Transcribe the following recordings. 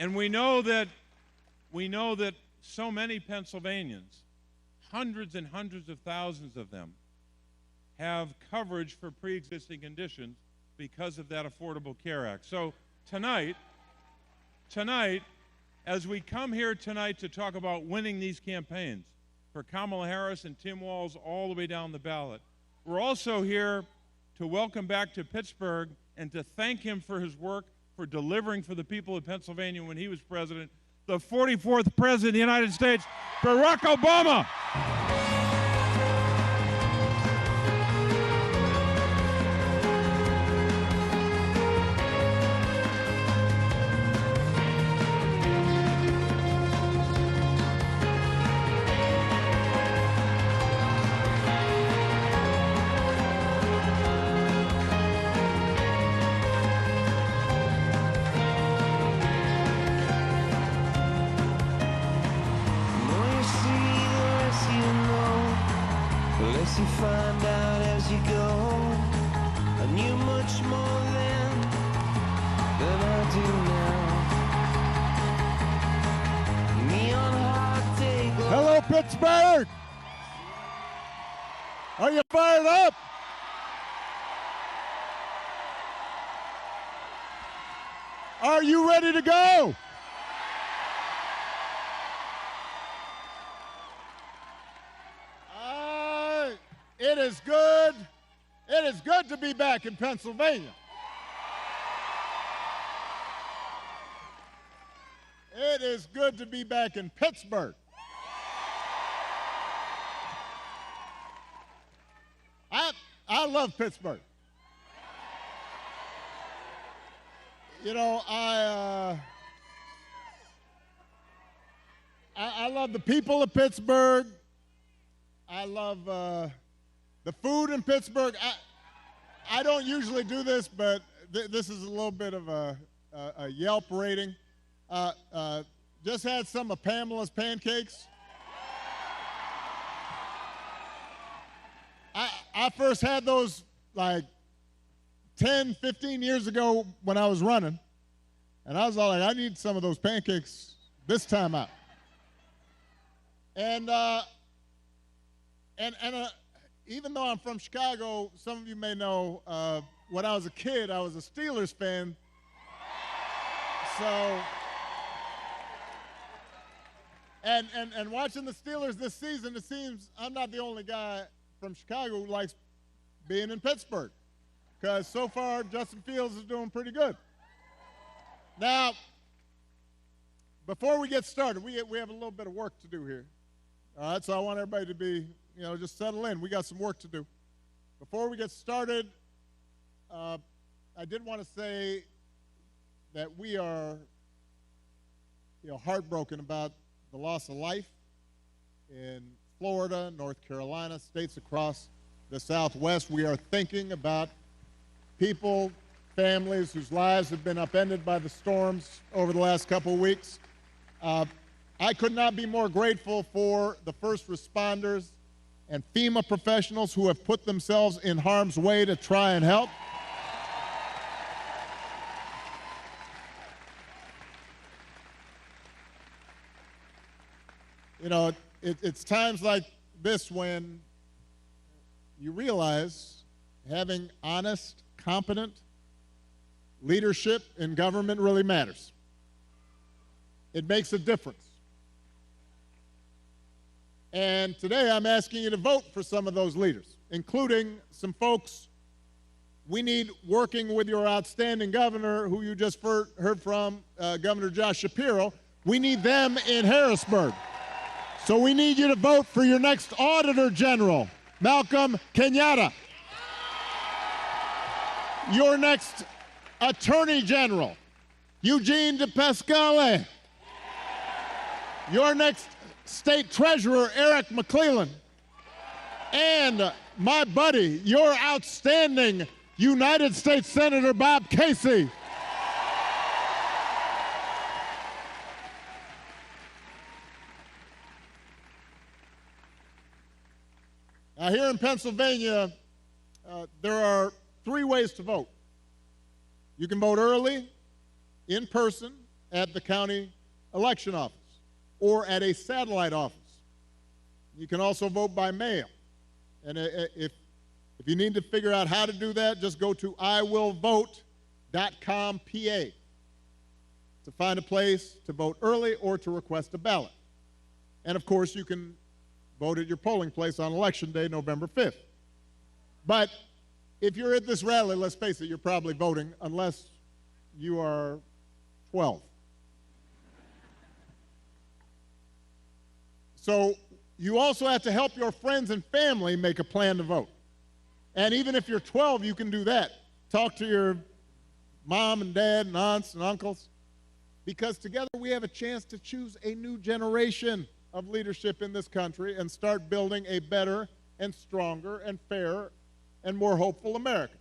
And we know that so many Pennsylvanians, hundreds and hundreds of thousands of them, have coverage for pre-existing conditions because of that Affordable Care Act. So tonight, as we come here tonight to talk about winning these campaigns for Kamala Harris and Tim Walz all the way down the ballot, we're also here to welcome back to Pittsburgh and to thank him for his work for delivering for the people of Pennsylvania when he was president, the 44th president of the United States, Barack Obama. Less you find out as you go, I knew much more then than I do now. Neon heart take. Hello, Pittsburgh! Are you fired up? Are you ready to go? It is good to be back in Pennsylvania. It is good to be back in Pittsburgh. I love Pittsburgh. You know, I love the people of Pittsburgh. I love the food in Pittsburgh. I don't usually do this, but this is a little bit of a Yelp rating. Just had some of Pamela's pancakes. I first had those like 10, 15 years ago when I was running, and I was all like, I need some of those pancakes this time out. And even though I'm from Chicago, some of you may know when I was a kid, I was a Steelers fan. So, and watching the Steelers this season, it seems I'm not the only guy from Chicago who likes being in Pittsburgh, because so far Justin Fields is doing pretty good. Now, before we get started, we have a little bit of work to do here. All right, so I want everybody to be, just settle in. We got some work to do. Before we get started, I did want to say that we are, heartbroken about the loss of life in Florida, North Carolina, states across the Southwest. We are thinking about people, families whose lives have been upended by the storms over the last couple of weeks. I could not be more grateful for the first responders and FEMA professionals who have put themselves in harm's way to try and help. It's times like this when you realize having honest, competent leadership in government really matters. It makes a difference. And today I'm asking you to vote for some of those leaders, including some folks we need working with your outstanding governor, who you just heard from, Governor Josh Shapiro. We need them in Harrisburg. So we need you to vote for your next Auditor General, Malcolm Kenyatta. Your next Attorney General, Eugene DePasquale. Your next State Treasurer, Eric McClellan. And my buddy, your outstanding United States Senator, Bob Casey. Now, here in Pennsylvania, there are 3 ways to vote. You can vote early, in person, at the county election office or at a satellite office. You can also vote by mail. And if you need to figure out how to do that, just go to iwillvote.com PA to find a place to vote early or to request a ballot. And of course, you can vote at your polling place on Election Day, November 5th. But if you're at this rally, let's face it, you're probably voting unless you are 12. So you also have to help your friends and family make a plan to vote. And even if you're 12, you can do that. Talk to your mom and dad and aunts and uncles, because together we have a chance to choose a new generation of leadership in this country and start building a better and stronger and fairer and more hopeful America.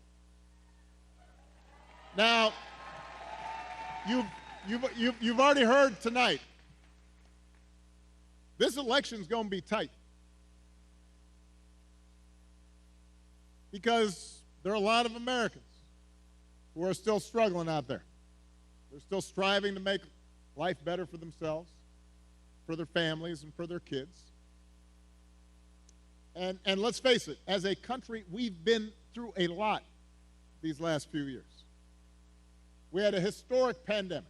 Now, you've already heard tonight, this election's going to be tight because there are a lot of Americans who are still struggling out there. They're still striving to make life better for themselves, for their families, and for their kids. And let's face it, as a country, we've been through a lot these last few years. We had a historic pandemic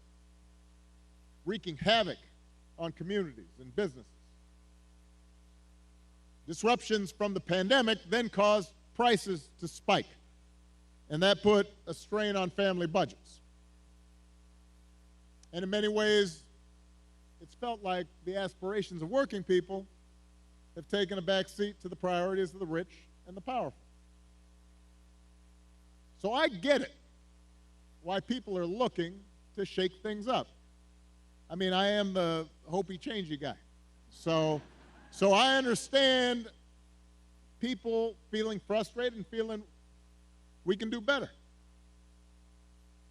wreaking havoc on communities and businesses. Disruptions from the pandemic then caused prices to spike, and that put a strain on family budgets. And in many ways, it's felt like the aspirations of working people have taken a back seat to the priorities of the rich and the powerful. So I get it, why people are looking to shake things up. I mean, I am the hopey-changey guy. So I understand people feeling frustrated and feeling we can do better.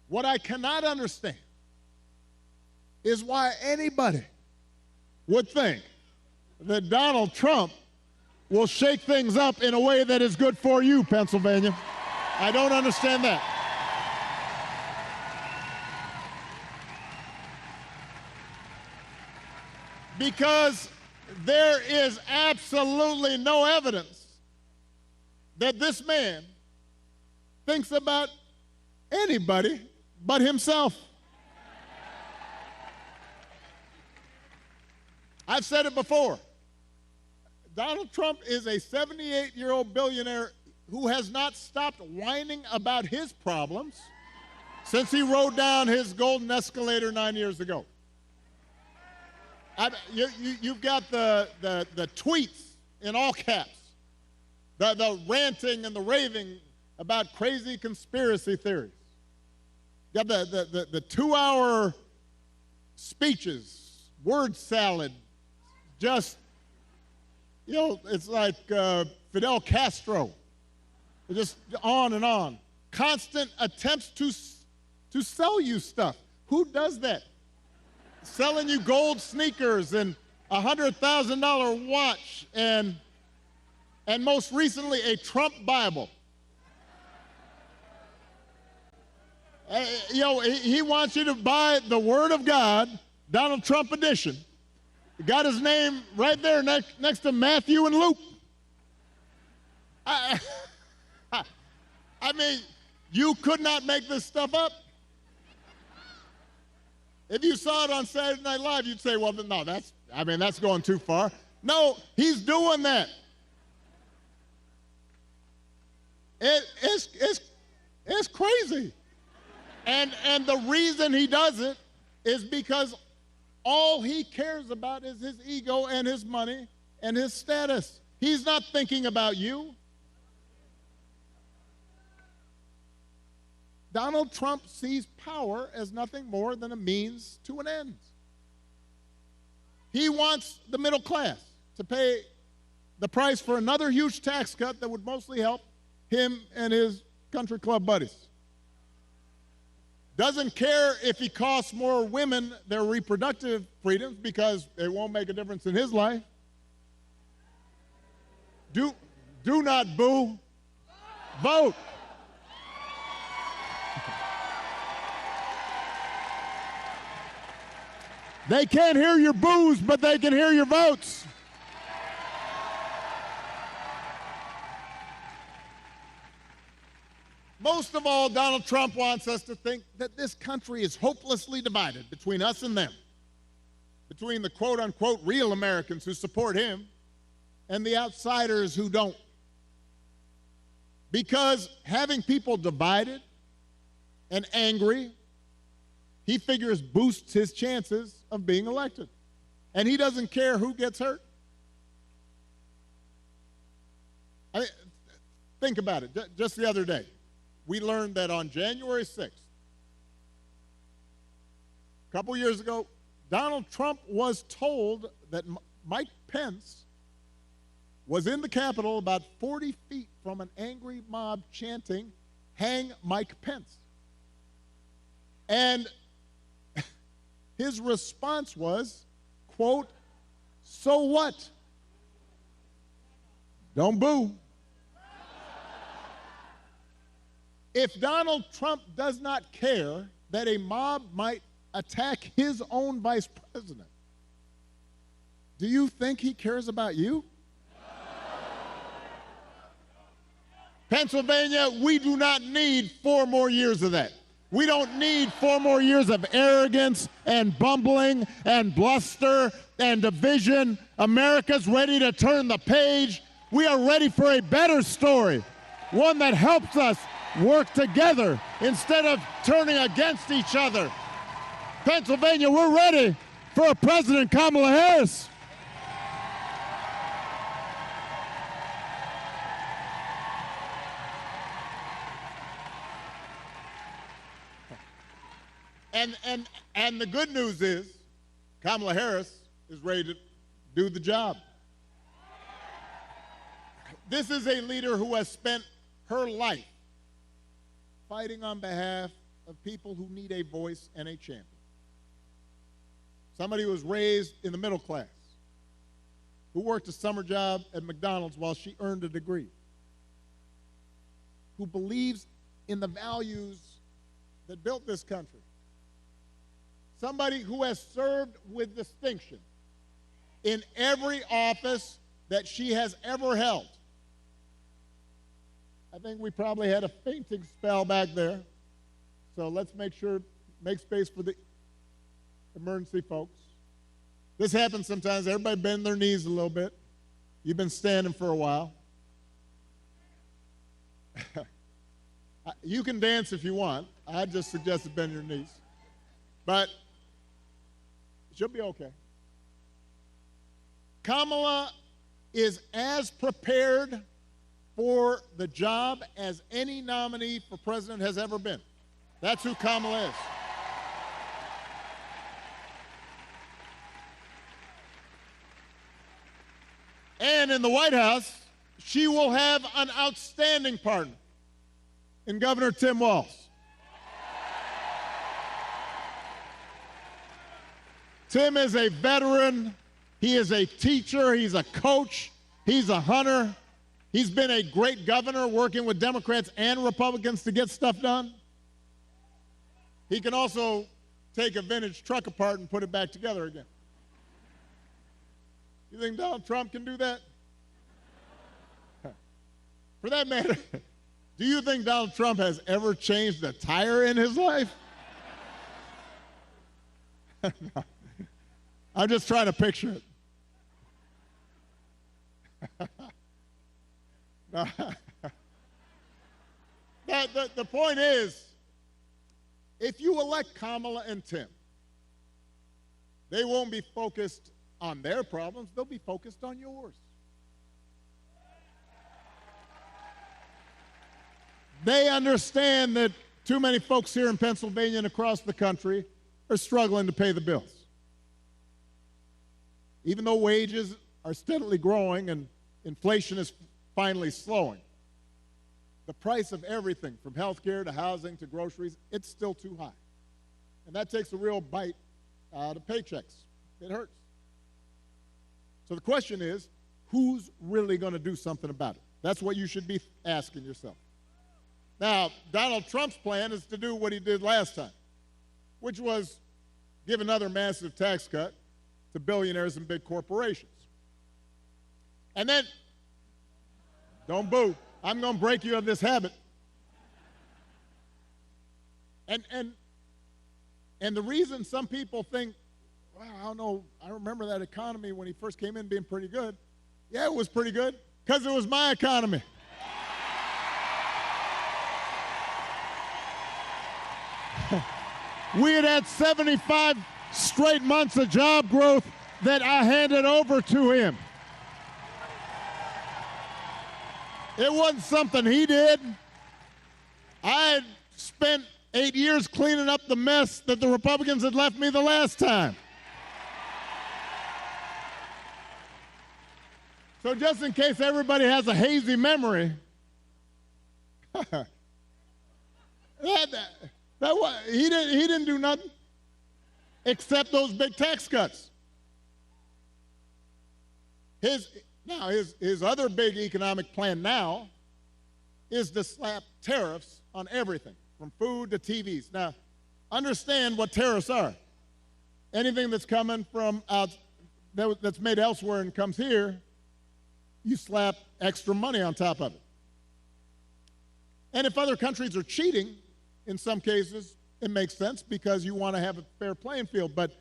What I cannot understand is why anybody would think that Donald Trump will shake things up in a way that is good for you, Pennsylvania. I don't understand that. Because there is absolutely no evidence that this man thinks about anybody but himself. I've said it before. Donald Trump is a 78-year-old billionaire who has not stopped whining about his problems since he rode down his golden escalator 9 years ago. You've got the tweets in all caps, the ranting and the raving about crazy conspiracy theories. You got the 2-hour speeches, word salad, just, you know, it's like Fidel Castro, just on and on. Constant attempts to sell you stuff. Who does that? Selling you gold sneakers and a $100,000 watch and most recently a Trump Bible. You know, he wants you to buy the Word of God, Donald Trump edition. Got his name right there next to Matthew and Luke. I mean, you could not make this stuff up. If you saw it on Saturday Night Live, you'd say, well, no, that's going too far. No, he's doing that. It's crazy. And the reason he does it is because all he cares about is his ego and his money and his status. He's not thinking about you. Donald Trump sees power as nothing more than a means to an end. He wants the middle class to pay the price for another huge tax cut that would mostly help him and his country club buddies. Doesn't care if he costs more women their reproductive freedoms because it won't make a difference in his life. Do not boo. Vote. They can't hear your boos, but they can hear your votes. Most of all, Donald Trump wants us to think that this country is hopelessly divided between us and them, between the quote-unquote real Americans who support him and the outsiders who don't. Because having people divided and angry, he figures boosts his chances of being elected. And he doesn't care who gets hurt. I mean, think about it. Just the other day, we learned that on January 6th, a couple years ago, Donald Trump was told that Mike Pence was in the Capitol about 40 feet from an angry mob chanting, "Hang Mike Pence." And his response was, quote, "So what? Don't boo." If Donald Trump does not care that a mob might attack his own vice president, do you think he cares about you? Pennsylvania, we do not need 4 more years of that. We don't need 4 more years of arrogance and bumbling and bluster and division. America's ready to turn the page. We are ready for a better story, one that helps us work together instead of turning against each other. Pennsylvania, we're ready for a President Kamala Harris. And the good news is Kamala Harris is ready to do the job. This is a leader who has spent her life fighting on behalf of people who need a voice and a champion. Somebody who was raised in the middle class, who worked a summer job at McDonald's while she earned a degree, who believes in the values that built this country. Somebody who has served with distinction in every office that she has ever held. I think we probably had a fainting spell back there. So let's make space for the emergency folks. This happens sometimes. Everybody bend their knees a little bit. You've been standing for a while. You can dance if you want. I just suggested bend your knees. But she'll be okay. Kamala is as prepared for the job as any nominee for president has ever been. That's who Kamala is. And in the White House, she will have an outstanding partner in Governor Tim Walz. Tim is a veteran. He is a teacher. He's a coach. He's a hunter. He's been a great governor working with Democrats and Republicans to get stuff done. He can also take a vintage truck apart and put it back together again. You think Donald Trump can do that? For that matter, do you think Donald Trump has ever changed a tire in his life? No. I'm just trying to picture it. No. The point is, if you elect Kamala and Tim, they won't be focused on their problems, they'll be focused on yours. They understand that too many folks here in Pennsylvania and across the country are struggling to pay the bills. Even though wages are steadily growing and inflation is finally slowing, the price of everything from health care to housing to groceries, it's still too high. And that takes a real bite out of paychecks. It hurts. So the question is, who's really going to do something about it? That's what you should be asking yourself. Now, Donald Trump's plan is to do what he did last time, which was give another massive tax cut to billionaires and big corporations. And then, don't boo, I'm going to break you of this habit. And the reason some people think, well, I don't know, I remember that economy when he first came in being pretty good. Yeah, it was pretty good, because it was my economy. We had 75 straight months of job growth that I handed over to him. It wasn't something he did. I had spent 8 years cleaning up the mess that the Republicans had left me the last time. So just in case everybody has a hazy memory, he didn't do nothing except those big tax cuts. His other big economic plan now is to slap tariffs on everything, from food to TVs. Now, understand what tariffs are. Anything that's coming from that's made elsewhere and comes here, you slap extra money on top of it. And if other countries are cheating, in some cases, it makes sense because you want to have a fair playing field. But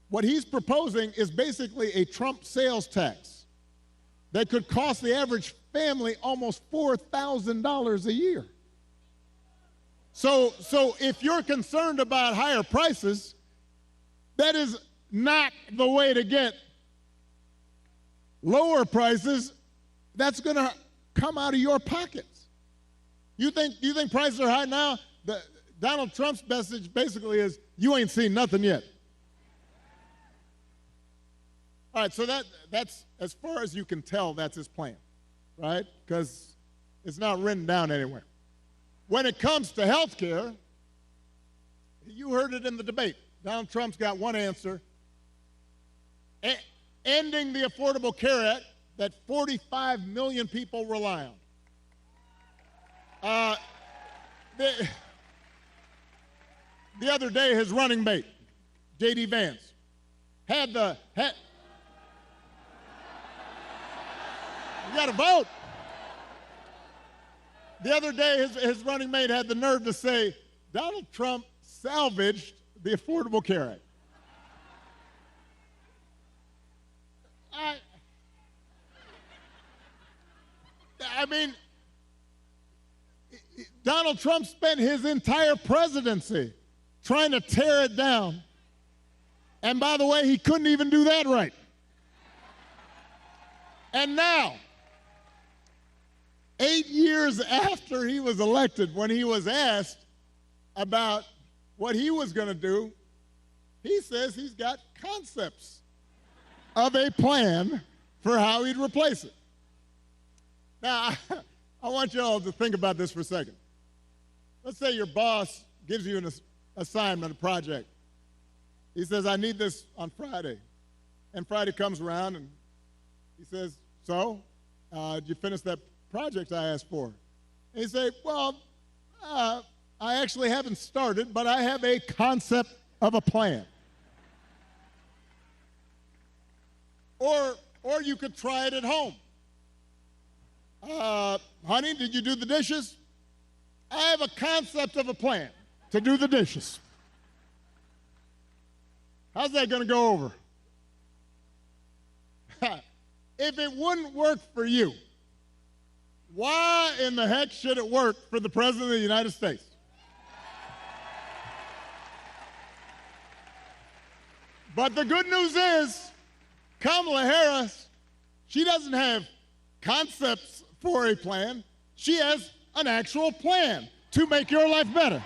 what he's proposing is basically a Trump sales tax that could cost the average family almost $4,000 a year. So if you're concerned about higher prices, that is not the way to get lower prices. That's going to come out of your pockets. You think prices are high now? Donald Trump's message basically is, you ain't seen nothing yet. All right, so that's, as far as you can tell, that's his plan, right? Because it's not written down anywhere. When it comes to health care, you heard it in the debate. Donald Trump's got one answer: ending the Affordable Care Act that 45 million people rely on. The other day, his running mate, J.D. Vance, you got to vote. The other day, his running mate had the nerve to say, Donald Trump salvaged the Affordable Care Act. I mean, Donald Trump spent his entire presidency trying to tear it down. And by the way, he couldn't even do that right. And now, 8 years after he was elected, when he was asked about what he was going to do, he says he's got concepts of a plan for how he'd replace it. Now, I want you all to think about this for a second. Let's say your boss gives you an assignment, a project. He says, I need this on Friday. And Friday comes around and he says, so, did you finish that project I asked for? And you say, well, I actually haven't started, but I have a concept of a plan. Or you could try it at home. Honey, did you do the dishes? I have a concept of a plan to do the dishes. How's that going to go over? If it wouldn't work for you, why in the heck should it work for the President of the United States? But the good news is, Kamala Harris, she doesn't have concepts for a plan. She has an actual plan to make your life better.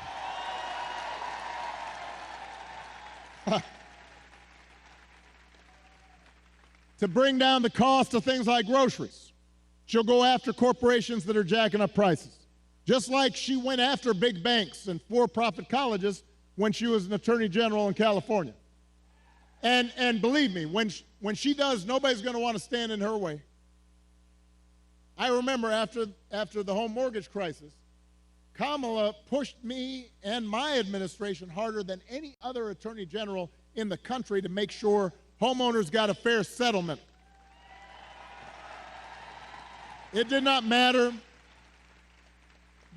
To bring down the cost of things like groceries. She'll go after corporations that are jacking up prices, just like she went after big banks and for-profit colleges when she was an attorney general in California. And believe me, when she does, nobody's going to want to stand in her way. I remember after the home mortgage crisis, Kamala pushed me and my administration harder than any other attorney general in the country to make sure homeowners got a fair settlement. It did not matter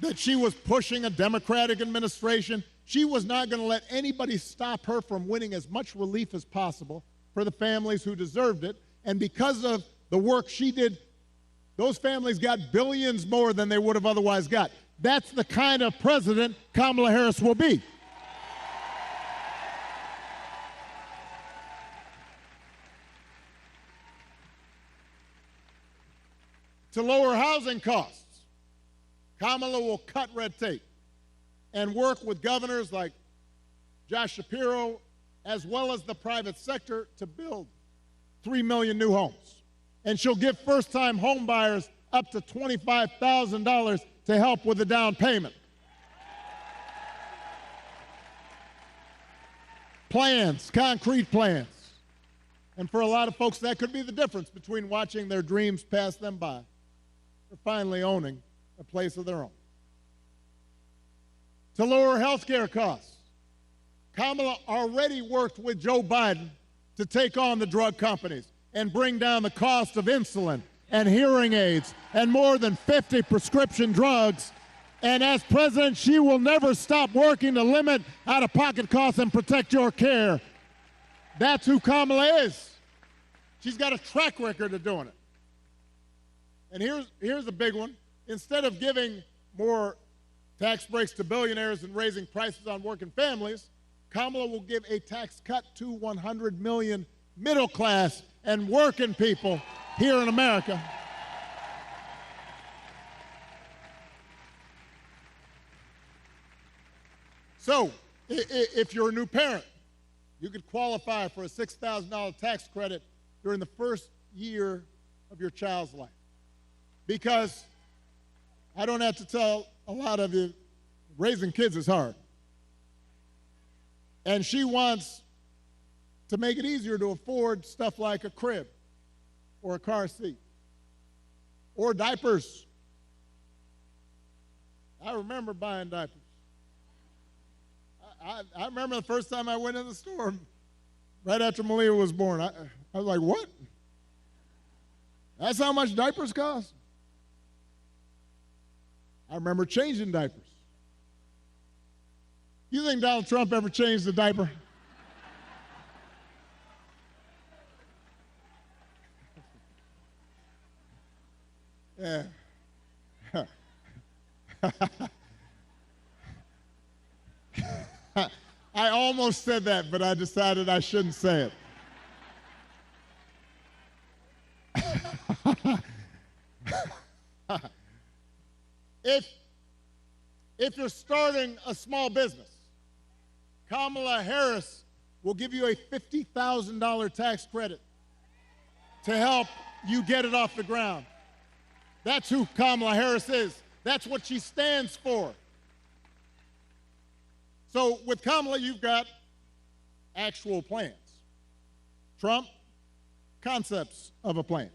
that she was pushing a Democratic administration. She was not going to let anybody stop her from winning as much relief as possible for the families who deserved it. And because of the work she did, those families got billions more than they would have otherwise got. That's the kind of president Kamala Harris will be. To lower housing costs, Kamala will cut red tape and work with governors like Josh Shapiro, as well as the private sector, to build 3 million new homes. And she'll give first-time home buyers up to $25,000 to help with the down payment. Plans, concrete plans. And for a lot of folks, that could be the difference between watching their dreams pass them by or finally owning a place of their own. To lower health care costs, Kamala already worked with Joe Biden to take on the drug companies and bring down the cost of insulin and hearing aids and more than 50 prescription drugs. And as president, she will never stop working to limit out-of-pocket costs and protect your care. That's who Kamala is. She's got a track record of doing it. And here's a big one. Instead of giving more tax breaks to billionaires and raising prices on working families, Kamala will give a tax cut to 100 million middle class and working people here in America. So, if you're a new parent, you could qualify for a $6,000 tax credit during the first year of your child's life. Because I don't have to tell a lot of you, raising kids is hard. And she wants to make it easier to afford stuff like a crib or a car seat or diapers. I remember buying diapers. I remember the first time I went in the store right after Malia was born. I was like, what? That's how much diapers cost? I remember changing diapers. You think Donald Trump ever changed the diaper? Yeah. I almost said that, but I decided I shouldn't say it. If you're starting a small business, Kamala Harris will give you a $50,000 tax credit to help you get it off the ground. That's who Kamala Harris is. That's what she stands for. So with Kamala, you've got actual plans. Trump, concepts of a plan.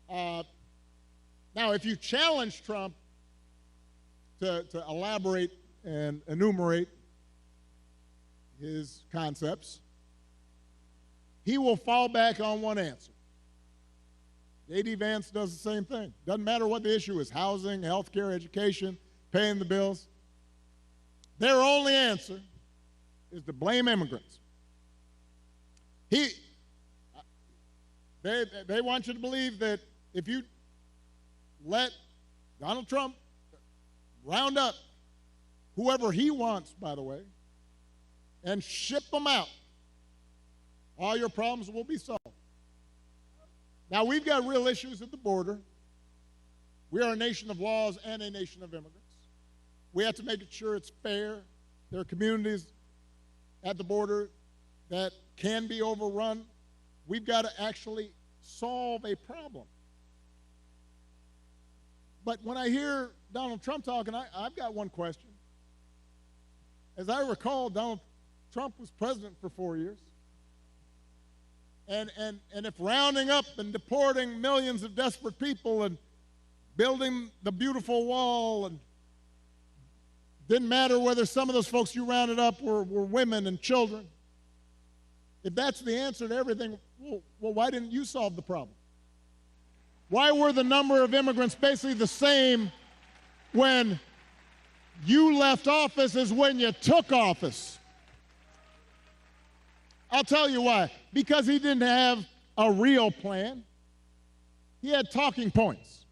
Now, if you challenge Trump to elaborate and enumerate his concepts, he will fall back on one answer. J.D. Vance does the same thing. Doesn't matter what the issue is, housing, health care, education, paying the bills. Their only answer is to blame immigrants. They want you to believe that if you let Donald Trump round up whoever he wants, by the way, and ship them out, all your problems will be solved. Now, we've got real issues at the border. We are a nation of laws and a nation of immigrants. We have to make sure it's fair. There are communities at the border that can be overrun. We've got to actually solve a problem. But when I hear Donald Trump talking, I've got one question. As I recall, Donald Trump was president for 4 years. And if rounding up and deporting millions of desperate people and building the beautiful wall, and didn't matter whether some of those folks you rounded up were women and children. If that's the answer to everything, well, why didn't you solve the problem? Why were the number of immigrants basically the same when you left office as when you took office? I'll tell you why. Because he didn't have a real plan. He had talking points.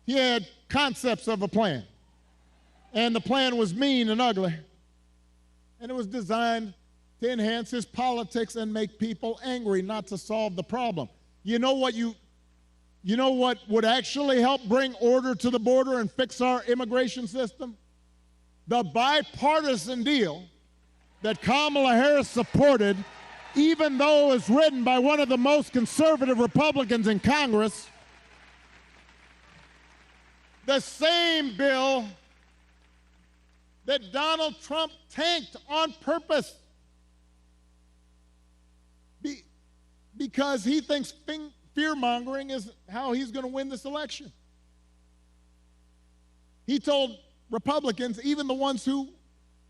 He had concepts of a plan. And the plan was mean and ugly. And it was designed to enhance his politics and make people angry, not to solve the problem. You know what would actually help bring order to the border and fix our immigration system? The bipartisan deal that Kamala Harris supported, even though it was written by one of the most conservative Republicans in Congress, the same bill that Donald Trump tanked on purpose because he thinks fear-mongering is how he's going to win this election. He told Republicans, even the ones who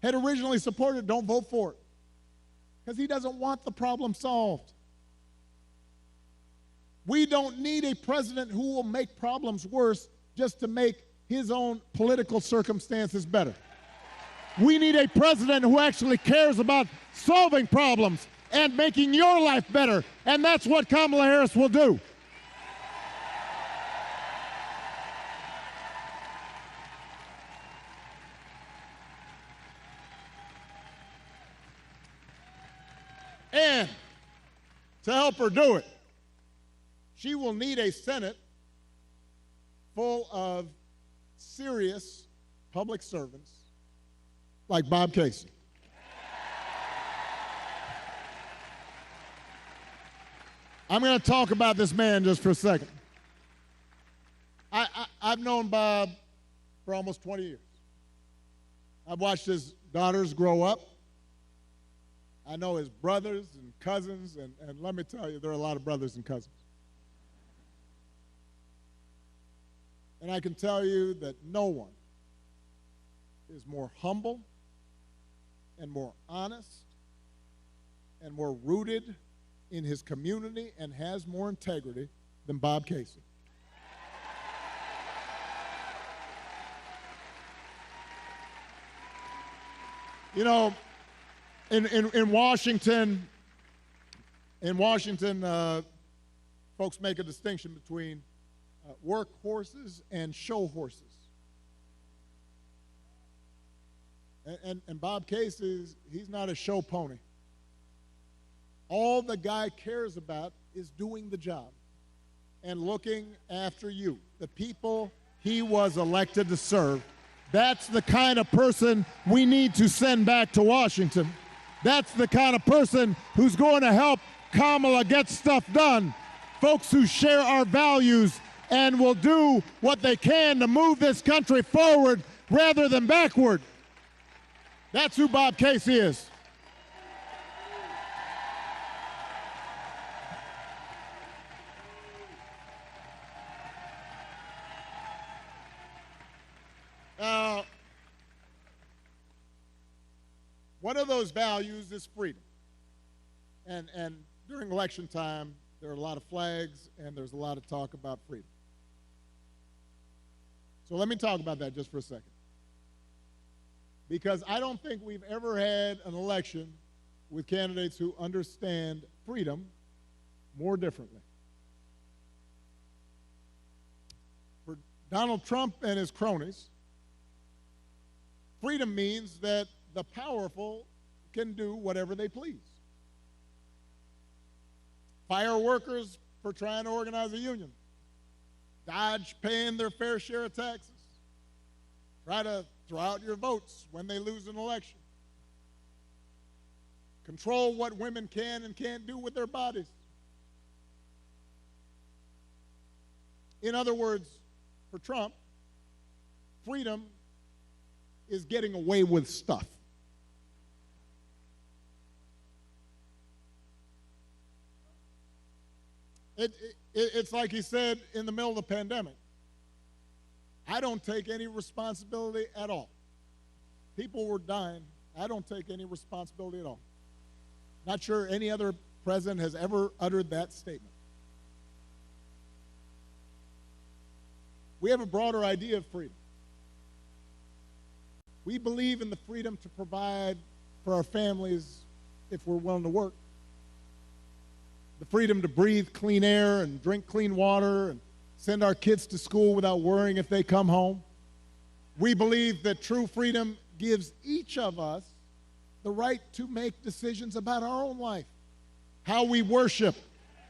had originally supported, don't vote for it, because he doesn't want the problem solved. We don't need a president who will make problems worse just to make his own political circumstances better. We need a president who actually cares about solving problems and making your life better, and that's what Kamala Harris will do. And to help her do it, she will need a Senate full of serious public servants like Bob Casey. I'm going to talk about this man just for a second. I've known Bob for almost 20 years. I've watched his daughters grow up. I know his brothers and cousins, and let me tell you, there are a lot of brothers and cousins. And I can tell you that no one is more humble and more honest and more rooted in his community and has more integrity than Bob Casey. You know, in Washington, folks make a distinction between work horses and show horses. And Bob Casey, he's not a show pony. All the guy cares about is doing the job and looking after you, the people he was elected to serve. That's the kind of person we need to send back to Washington. That's the kind of person who's going to help Kamala get stuff done. Folks who share our values and will do what they can to move this country forward rather than backward. That's who Bob Casey is. One of those values is freedom. And during election time, there are a lot of flags and there's a lot of talk about freedom. So let me talk about that just for a second. Because I don't think we've ever had an election with candidates who understand freedom more differently. For Donald Trump and his cronies, freedom means that the powerful can do whatever they please. Fire workers for trying to organize a union. Dodge paying their fair share of taxes. Try to throw out your votes when they lose an election. Control what women can and can't do with their bodies. In other words, for Trump, freedom is getting away with stuff. It's like he said in the middle of the pandemic. I don't take any responsibility at all. People were dying. I don't take any responsibility at all. Not sure any other president has ever uttered that statement. We have a broader idea of freedom. We believe in the freedom to provide for our families if we're willing to work. The freedom to breathe clean air and drink clean water and send our kids to school without worrying if they come home. We believe that true freedom gives each of us the right to make decisions about our own life, how we worship,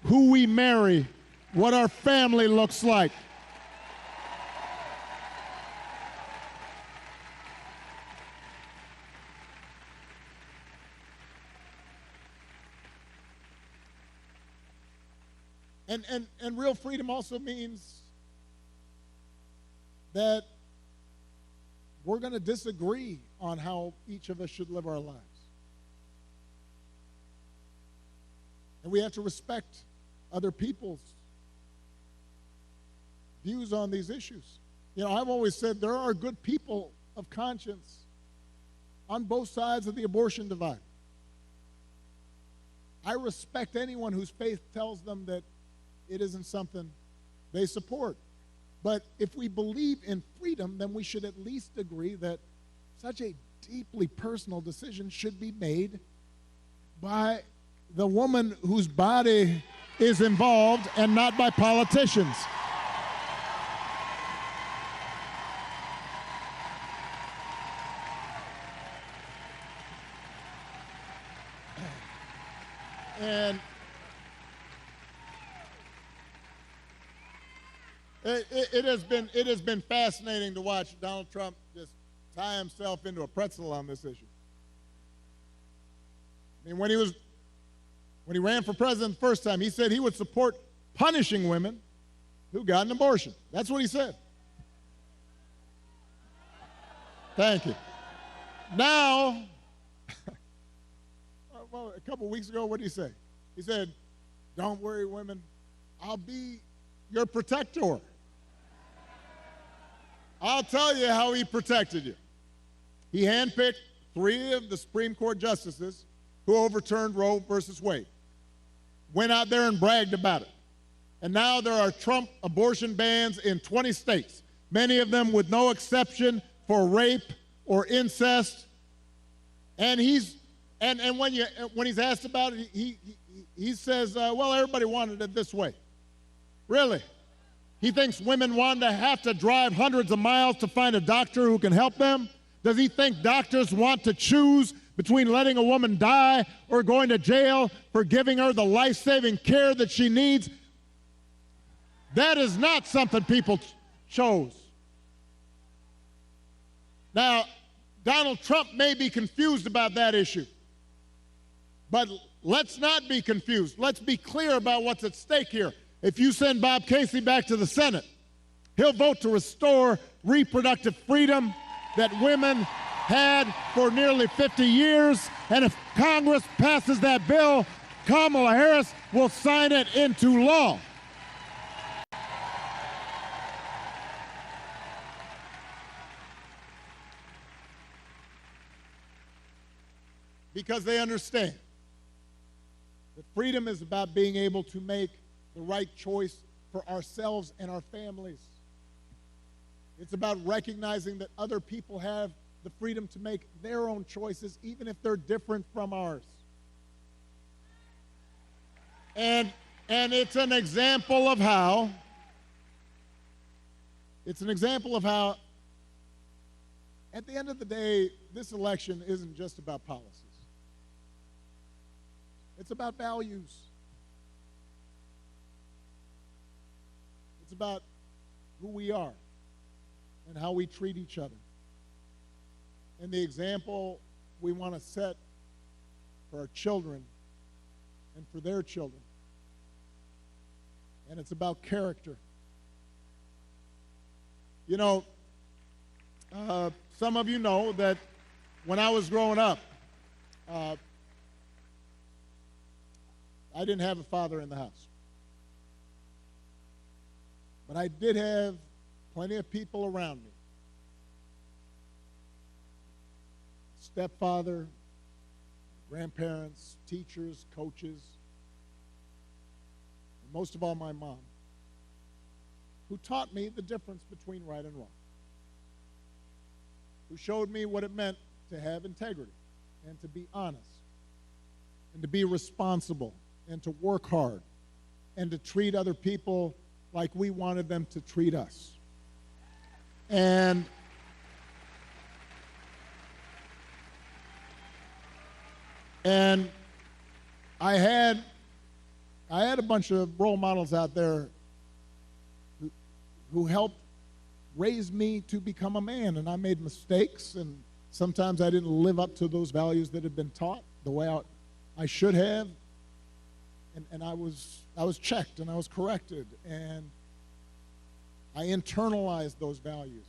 who we marry, what our family looks like. And real freedom also means that we're going to disagree on how each of us should live our lives. And we have to respect other people's views on these issues. You know, I've always said there are good people of conscience on both sides of the abortion divide. I respect anyone whose faith tells them that it isn't something they support. But if we believe in freedom, then we should at least agree that such a deeply personal decision should be made by the woman whose body is involved and not by politicians. And it has been fascinating to watch Donald Trump just tie himself into a pretzel on this issue. I mean, when he ran for president the first time, he said he would support punishing women who got an abortion. That's what he said. Thank you. Now, well, a couple weeks ago, what did he say? He said, "Don't worry, women, I'll be your protector. I'll tell you how he protected you." He handpicked 3 of the Supreme Court justices who overturned Roe versus Wade. Went out there and bragged about it. And now there are Trump abortion bans in 20 states, many of them with no exception for rape or incest. And when he's asked about it, he says, well, everybody wanted it this way. Really? He thinks women want to have to drive hundreds of miles to find a doctor who can help them? Does he think doctors want to choose between letting a woman die or going to jail for giving her the life-saving care that she needs? That is not something people chose. Now, Donald Trump may be confused about that issue, but let's not be confused. Let's be clear about what's at stake here. If you send Bob Casey back to the Senate, he'll vote to restore reproductive freedom that women had for nearly 50 years. And if Congress passes that bill, Kamala Harris will sign it into law. Because they understand that freedom is about being able to make the right choice for ourselves and our families. It's about recognizing that other people have the freedom to make their own choices, even if they're different from ours. And it's an example of how at the end of the day, this election isn't just about policies. It's about values. It's about who we are and how we treat each other. And the example we want to set for our children and for their children. And it's about character. You know, some of you know that when I was growing up, I didn't have a father in the house. But I did have plenty of people around me. Stepfather, grandparents, teachers, coaches, and most of all my mom, who taught me the difference between right and wrong, who showed me what it meant to have integrity and to be honest and to be responsible and to work hard and to treat other people like we wanted them to treat us. And I had a bunch of role models out there who helped raise me to become a man, and I made mistakes, and sometimes I didn't live up to those values that had been taught the way I should have, and I was checked and I was corrected, and I internalized those values,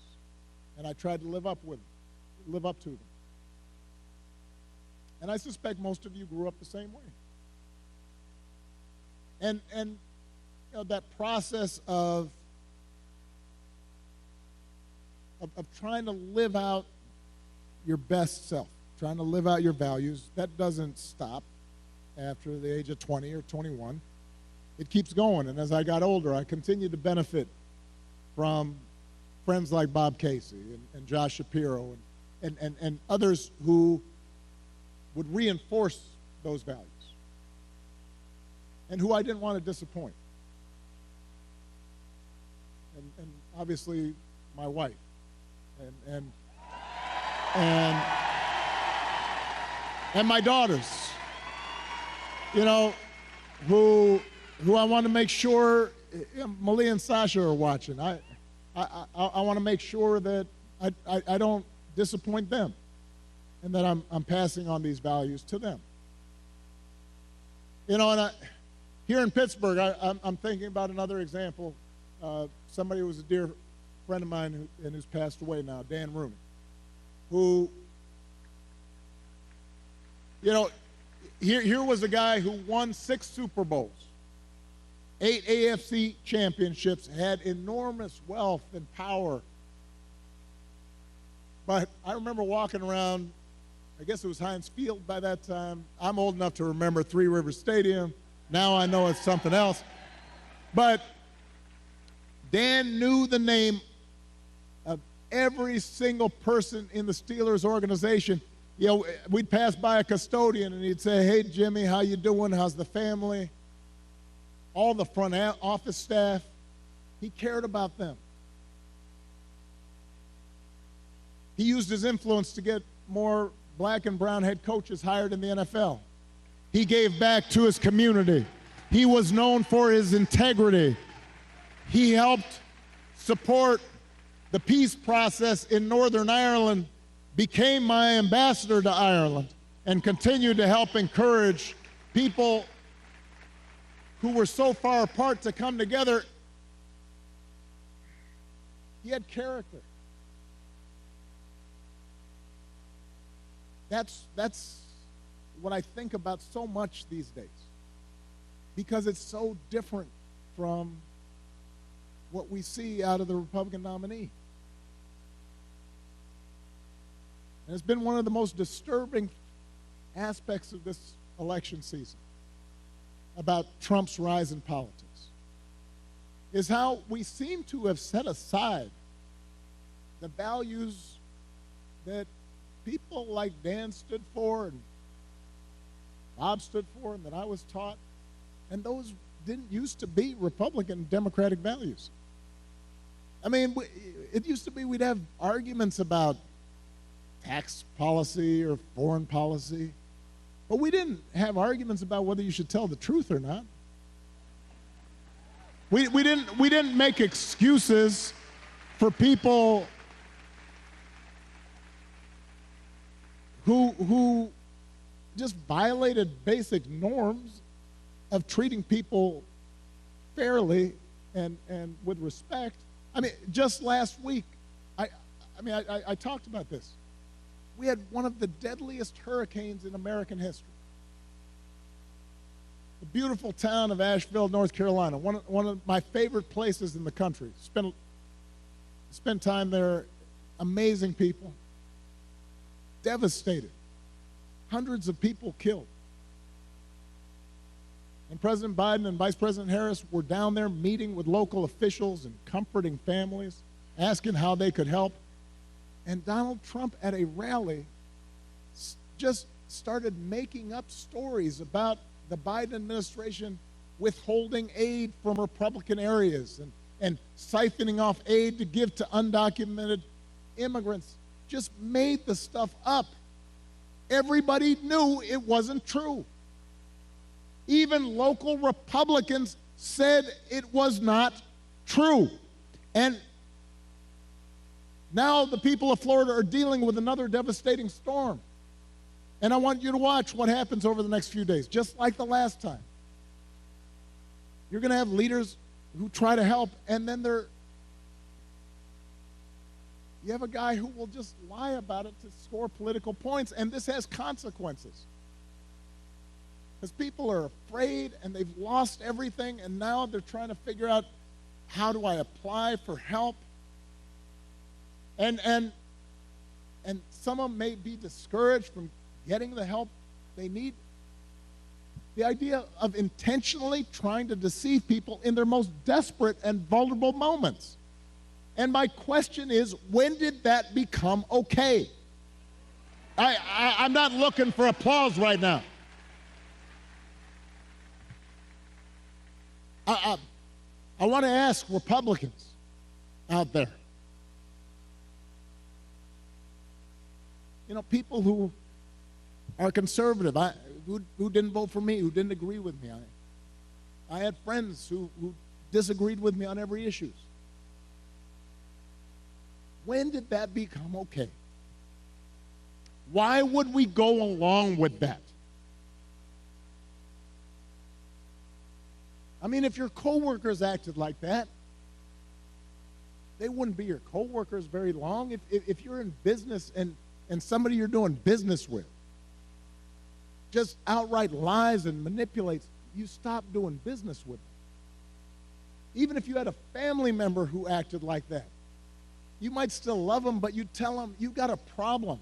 and I tried to live up to them. And I suspect most of you grew up the same way. And you know, that process of trying to live out your best self, trying to live out your values, that doesn't stop after the age of 20 or 21. It keeps going. And as I got older, I continued to benefit from friends like Bob Casey and Josh Shapiro and others who would reinforce those values and who I didn't want to disappoint. And obviously my wife and my daughters, you know, who I want to make sure, Malia and Sasha are watching. I want to make sure that I don't disappoint them, and that I'm passing on these values to them. You know, and here in Pittsburgh, I'm thinking about another example. Somebody who was a dear friend of mine who's passed away now, Dan Rooney, who, you know, here was a guy who won 6 Super Bowls, 8 AFC championships, had enormous wealth and power. But I remember walking around, I guess it was Heinz Field by that time. I'm old enough to remember Three Rivers Stadium. Now I know it's something else. But Dan knew the name of every single person in the Steelers organization. You know, we'd pass by a custodian and he'd say, "Hey, Jimmy, how you doing? How's the family?" All the front office staff, he cared about them. He used his influence to get more black and brown head coaches hired in the NFL. He gave back to his community. He was known for his integrity. He helped support the peace process in Northern Ireland, became my ambassador to Ireland, and continued to help encourage people who were so far apart to come together. He had character. That's what I think about so much these days, because it's so different from what we see out of the Republican nominee. And it's been one of the most disturbing aspects of this election season about Trump's rise in politics, is how we seem to have set aside the values that people like Dan stood for and Bob stood for and that I was taught, and those didn't used to be Republican Democratic values. I mean, it used to be we'd have arguments about tax policy or foreign policy, but we didn't have arguments about whether you should tell the truth or not. We didn't make excuses for people who just violated basic norms of treating people fairly and with respect. I mean, just last week, I talked about this. We had one of the deadliest hurricanes in American history. the beautiful town of Asheville, North Carolina, one of my favorite places in the country. Spent time there, amazing people, devastated, hundreds of people killed. And President Biden and Vice President Harris were down there meeting with local officials and comforting families, asking how they could help. And Donald Trump at a rally just started making up stories about the Biden administration withholding aid from Republican areas and siphoning off aid to give to undocumented immigrants. Just made the stuff up. Everybody knew it wasn't true. Even local Republicans said it was not true. And now the people of Florida are dealing with another devastating storm. And I want you to watch what happens over the next few days, just like the last time. You're going to have leaders who try to help, and then you have a guy who will just lie about it to score political points, and this has consequences. Because people are afraid, and they've lost everything, and now they're trying to figure out, how do I apply for help? And some of them may be discouraged from getting the help they need. The idea of intentionally trying to deceive people in their most desperate and vulnerable moments. And my question is, when did that become okay? I'm not looking for applause right now. I want to ask Republicans out there, people who are conservative, who didn't vote for me, who didn't agree with me. I had friends who disagreed with me on every issue. When did that become okay? Why would we go along with that? I mean, if your coworkers acted like that, they wouldn't be your coworkers very long. If you're in business and somebody you're doing business with just outright lies and manipulates, you stop doing business with them. Even if you had a family member who acted like that, you might still love them, but you tell them you got a problem.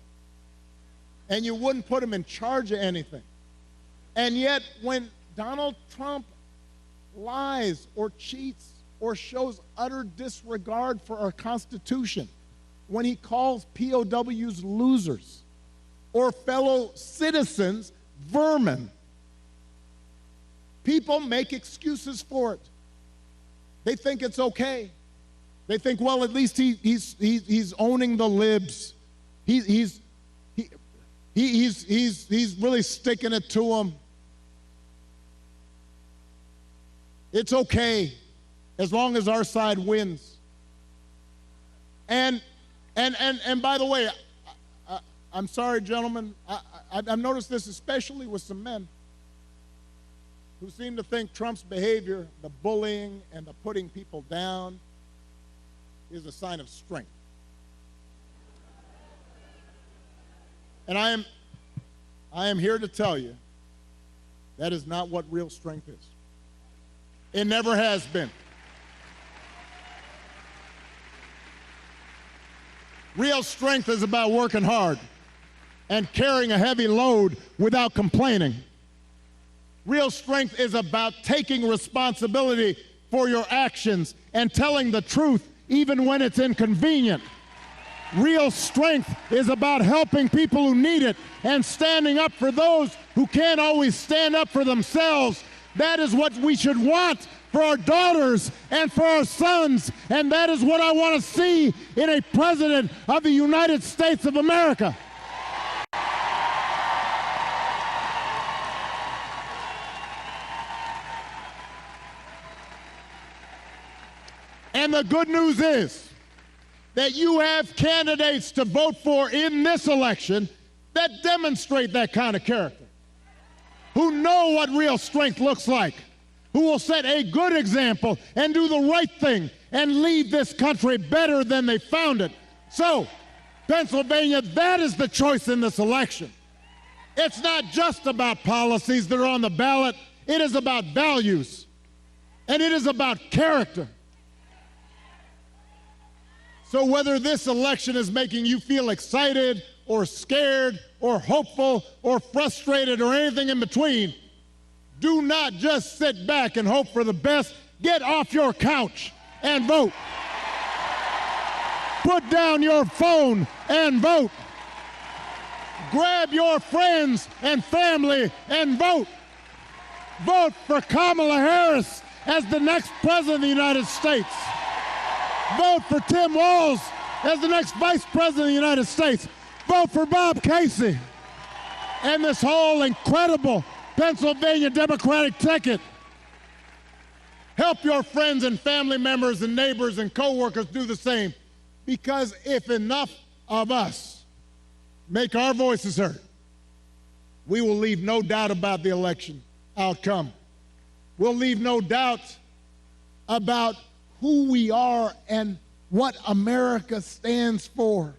And you wouldn't put them in charge of anything. And yet, when Donald Trump lies or cheats or shows utter disregard for our Constitution, when he calls POWs losers or fellow citizens vermin, people make excuses for it. They think it's okay. They think, well, at least he's owning the libs. He's really sticking it to them. It's okay as long as our side wins. And by the way, I'm sorry, gentlemen, I've noticed this especially with some men who seem to think Trump's behavior, the bullying and the putting people down, is a sign of strength. And I am here to tell you that is not what real strength is. It never has been. Real strength is about working hard and carrying a heavy load without complaining. Real strength is about taking responsibility for your actions and telling the truth even when it's inconvenient. Real strength is about helping people who need it and standing up for those who can't always stand up for themselves. That is what we should want for our daughters and for our sons, and that is what I want to see in a president of the United States of America. And the good news is that you have candidates to vote for in this election that demonstrate that kind of character, who know what real strength looks like, who will set a good example and do the right thing and leave this country better than they found it. So, Pennsylvania, that is the choice in this election. It's not just about policies that are on the ballot. It is about values, and it is about character. So whether this election is making you feel excited or scared or hopeful or frustrated or anything in between, do not just sit back and hope for the best. Get off your couch and vote. Put down your phone and vote. Grab your friends and family and vote. Vote for Kamala Harris as the next president of the United States. Vote for Tim Walz as the next vice president of the United States. Vote for Bob Casey and this whole incredible Pennsylvania Democratic ticket. Help your friends and family members and neighbors and co-workers do the same, because if enough of us make our voices heard, we will leave no doubt about the election outcome. We'll leave no doubt about who we are and what America stands for.